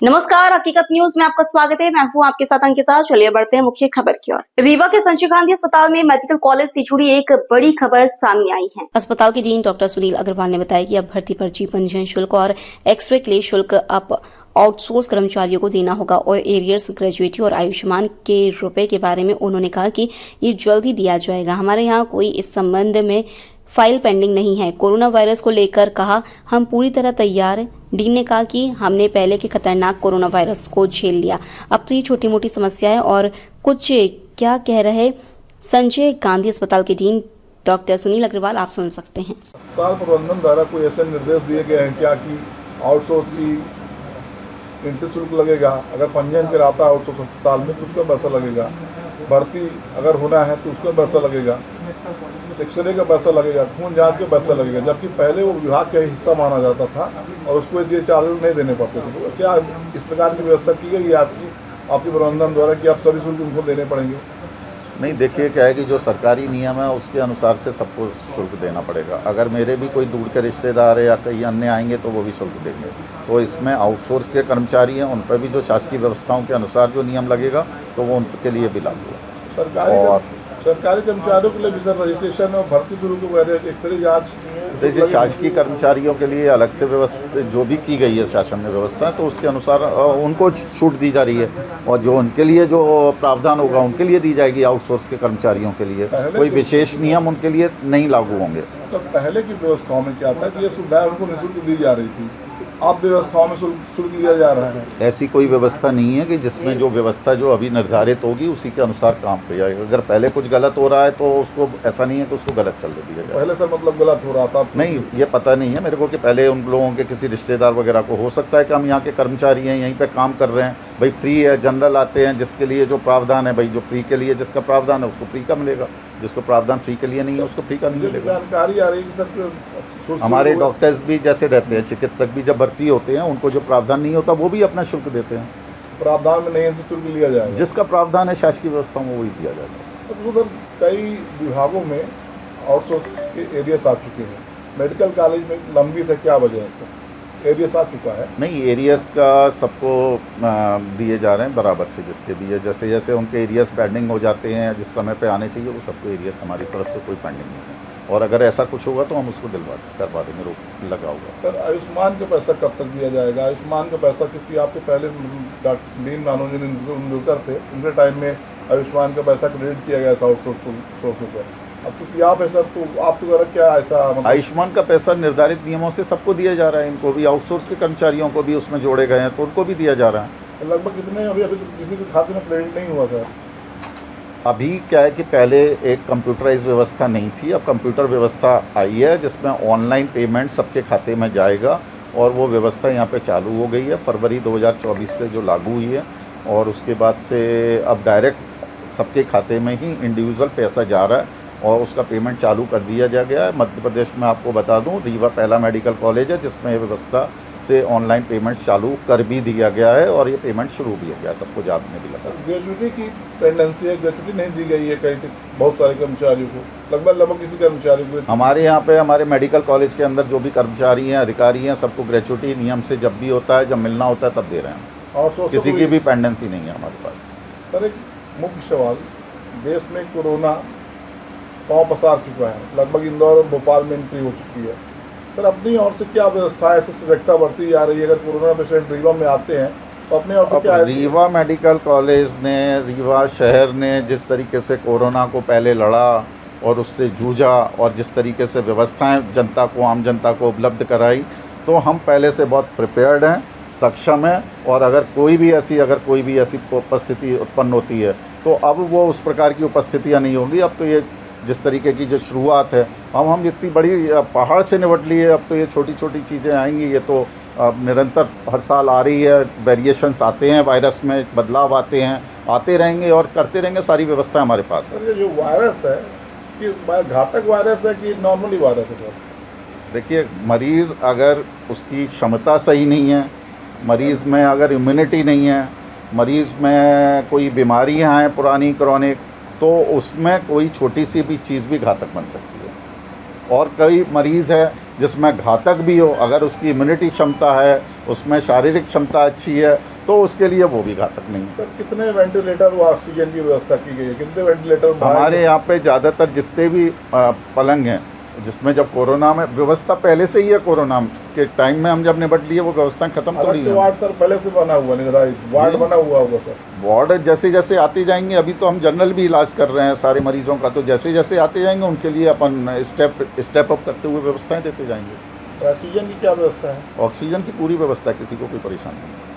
नमस्कार, हकीकत न्यूज में आपका स्वागत है। मैं हूं आपके साथ अंकिता। चलिए बढ़ते हैं मुख्य खबर की ओर। रीवा के संजय गांधी अस्पताल में मेडिकल कॉलेज से जुड़ी एक बड़ी खबर सामने आई है। अस्पताल के डीन डॉक्टर सुनील अग्रवाल ने बताया कि अब भर्ती पर्ची, पंजीयन शुल्क और एक्सरे के लिए शुल्क अब आउटसोर्स कर्मचारियों को देना होगा और एरियर्स, ग्रेजुएटी और आयुष्मान के रुपए के बारे में उन्होंने कहा कि ये जल्द ही दिया जाएगा। हमारे यहाँ कोई इस संबंध में फाइल पेंडिंग नहीं है। कोरोना वायरस को लेकर कहा, हम पूरी तरह तैयार हैं। डीन ने कहा कि हमने पहले के खतरनाक कोरोना वायरस को झेल लिया, अब तो ये छोटी मोटी समस्या है। और कुछ क्या कह रहे संजय गांधी अस्पताल के डीन डॉक्टर सुनील अग्रवाल, आप सुन सकते हैं। अस्पताल प्रबंधन द्वारा कोई ऐसे निर्देश दिए गए हैं क्या कि आउटसोर्स की एंट्री शुल्क लगेगा? अगर पंजीयन कराता है आउटसोर्स अस्पताल में तो उसका पैसा लगेगा, भर्ती अगर होना है तो उसका पैसा लगेगा, एक्सरे का पैसा लगेगा, खून जांच का पैसा लगेगा, जबकि पहले वो विभाग का हिस्सा माना जाता था और उसको ये चार्जेस नहीं देने पड़ते थे। तो क्या इस प्रकार की व्यवस्था की गई है आपकी प्रबंधन द्वारा कि आप सभी शुल्क उनको देने पड़ेंगे? नहीं, देखिए क्या है कि जो सरकारी नियम है उसके अनुसार से सबको शुल्क देना पड़ेगा। अगर मेरे भी कोई दूर के रिश्तेदार है या कहीं अन्य आएंगे तो वो भी शुल्क देंगे। तो इसमें आउटसोर्स के कर्मचारी हैं, उन पर भी जो शासकीय व्यवस्थाओं के अनुसार जो नियम लगेगा तो वो उनके लिए भी लागू है। सरकारी कर्मचारियों के लिए भी सर रजिस्ट्रेशन और भर्ती शुल्क वगैरह, एक्सरे जाँच, जैसे शासकीय कर्मचारियों के लिए अलग से व्यवस्था जो भी की गई है शासन में व्यवस्था, तो उसके अनुसार उनको छूट दी जा रही है और जो उनके लिए जो प्रावधान होगा उनके लिए दी जाएगी। आउटसोर्स के कर्मचारियों के लिए कोई विशेष नियम उनके लिए नहीं लागू होंगे। तो पहले की व्यवस्थाओं में क्या था कि ये सुविधाएं उनको निःशुल्क दी जा रही थी, अब व्यवस्थाओं में शुल्क दिया जा रहा है। ऐसी कोई व्यवस्था नहीं है कि जिसमें जो व्यवस्था जो अभी निर्धारित होगी उसी के अनुसार काम किया जाएगा। अगर पहले कुछ गलत हो रहा है तो उसको ऐसा नहीं है कि उसको गलत चलने दिया जाए। पहले सर मतलब गलत हो रहा था? नहीं, ये पता नहीं है मेरे को कि पहले उन लोगों के किसी रिश्तेदार वगैरह को हो सकता है कि हम यहाँ के कर्मचारी हैं, यहीं पे काम कर रहे हैं, भाई फ्री है, जनरल आते हैं, जिसके लिए जो प्रावधान है, भाई जो फ्री के लिए जिसका प्रावधान है उसको फ्री का मिलेगा, जिसको प्रावधान फ्री के लिए नहीं है उसको फ्री का नहीं मिलेगा। जानकारी आ रही है सर, हमारे डॉक्टर्स भी जैसे रहते हैं, चिकित्सक भी जब भर्ती होते हैं उनको जो प्रावधान नहीं होता वो भी अपना शुल्क देते हैं। प्रावधान में नहीं है तो शुल्क लिया जाएगा? जिसका प्रावधान है शासकीय व्यवस्था में वही दिया जाएगा। तो सर कई विभागों में आउटसोर्स के एरियास आ चुके हैं, मेडिकल कॉलेज में लंबित है, क्या वजह है? एरियस आ चुका है? नहीं, एरियस का सबको दिए जा रहे हैं बराबर से, जिसके भी है। जैसे जैसे उनके एरियस पेंडिंग हो जाते हैं, जिस समय पे आने चाहिए वो सबको एरियस हमारी तरफ से कोई पेंडिंग नहीं है। और अगर ऐसा कुछ होगा तो हम उसको करवा देंगे, रोक लगा होगा। सर आयुष्मान का पैसा कब तक दिया जाएगा? आयुष्मान का पैसा क्योंकि आपके पहले डीन नानोजन थे, उनके टाइम में आयुष्मान का पैसा क्रेडिट किया गया था आउटसोर्स पर। अब चूँकि आप है सर तो आपके द्वारा क्या ऐसा मतलब? आयुष्मान का पैसा निर्धारित नियमों से सबको दिया जा रहा है। इनको भी, आउटसोर्स के कर्मचारियों को भी उसमें जोड़े गए हैं तो उनको भी दिया जा रहा है। लगभग कितने अभी किसी के खाते में क्रेडिट नहीं हुआ सर? अभी क्या है कि पहले एक कंप्यूटराइज व्यवस्था नहीं थी, अब कंप्यूटर व्यवस्था आई है जिसमें ऑनलाइन पेमेंट सबके खाते में जाएगा और वो व्यवस्था यहाँ पे चालू हो गई है फरवरी 2024 से जो लागू हुई है। और उसके बाद से अब डायरेक्ट सबके खाते में ही इंडिविजुअल पैसा जा रहा है और उसका पेमेंट चालू कर दिया जा गया है। मध्य प्रदेश में आपको बता दूं, रीवा पहला मेडिकल कॉलेज है जिसमें ये व्यवस्था से ऑनलाइन पेमेंट चालू कर भी दिया गया है और ये पेमेंट शुरू भी हो गया, सबको जानने भी लगा। ग्रेजुएटी की पेंडेंसी है, ग्रेजुएटी नहीं दी गई है कहीं बहुत सारे कर्मचारियों को, लगभग किसी कर्मचारी को। हमारे यहाँ पे हमारे मेडिकल कॉलेज के अंदर जो भी कर्मचारी हैं, अधिकारी हैं, सबको ग्रेजुएटी नियम से जब भी होता है, जब मिलना होता है तब दे रहे हैं। और किसी की भी पेंडेंसी नहीं है हमारे पास। सर एक मुख्य सवाल, देश में कोरोना पाँव पसार चुका है, लगभग इंदौर और भोपाल में एंट्री हो चुकी है। सर अपनी ओर से क्या व्यवस्था है, ऐसे सजगता बढ़ती जा रही है? अगर कोरोना पेशेंट रीवा में आते हैं तो अपने ओर से क्या है? रीवा मेडिकल कॉलेज ने, रीवा शहर ने जिस तरीके से कोरोना को पहले लड़ा और उससे जूझा और जिस तरीके से व्यवस्थाएं जनता को, आम जनता को उपलब्ध कराई, तो हम पहले से बहुत प्रिपेयर्ड हैं, सक्षम हैं। और अगर कोई भी ऐसी उपस्थिति उत्पन्न होती है तो अब वो उस प्रकार की उपस्थितियाँ नहीं होंगी। अब तो ये जिस तरीके की जो शुरुआत है, हम इतनी बड़ी पहाड़ से निपट लिए, अब तो ये छोटी छोटी चीज़ें आएंगी। ये तो निरंतर हर साल आ रही है, वेरिएशंस आते हैं, वायरस में बदलाव आते हैं, आते रहेंगे और करते रहेंगे। सारी व्यवस्था हमारे पास है। ये जो वायरस है कि घातक वायरस है कि नॉर्मली वायरस है? देखिए, मरीज़ अगर उसकी क्षमता सही नहीं है, मरीज़ में अगर इम्यूनिटी नहीं है, मरीज़ में कोई बीमारियां हैं पुरानी क्रॉनिक, तो उसमें कोई छोटी सी भी चीज़ भी घातक बन सकती है। और कई मरीज़ है जिसमें घातक भी हो, अगर उसकी इम्यूनिटी क्षमता है, उसमें शारीरिक क्षमता अच्छी है, तो उसके लिए वो भी घातक नहीं है। सर कितने वेंटिलेटर व ऑक्सीजन की व्यवस्था की गई है, कितने वेंटिलेटर हमारे यहाँ पे ज़्यादातर जितने भी पलंग हैं, जिसमें जब कोरोना में व्यवस्था पहले से ही है, कोरोना के टाइम में हम जब निपट लिए वो व्यवस्थाएं खत्म तो नहीं है। वार्ड सर पहले से बना हुआ निर्धारित वार्ड जी। बना हुआ होगा सर। वार्ड जैसे जैसे आते जाएंगे, अभी तो हम जनरल भी इलाज कर रहे हैं सारे मरीजों का, तो जैसे जैसे आते जाएंगे उनके लिए अपन स्टेप अप करते हुए व्यवस्थाएं देते जाएंगे। ऑक्सीजन की क्या व्यवस्था है? ऑक्सीजन की पूरी व्यवस्था है, किसी को कोई परेशानी नहीं।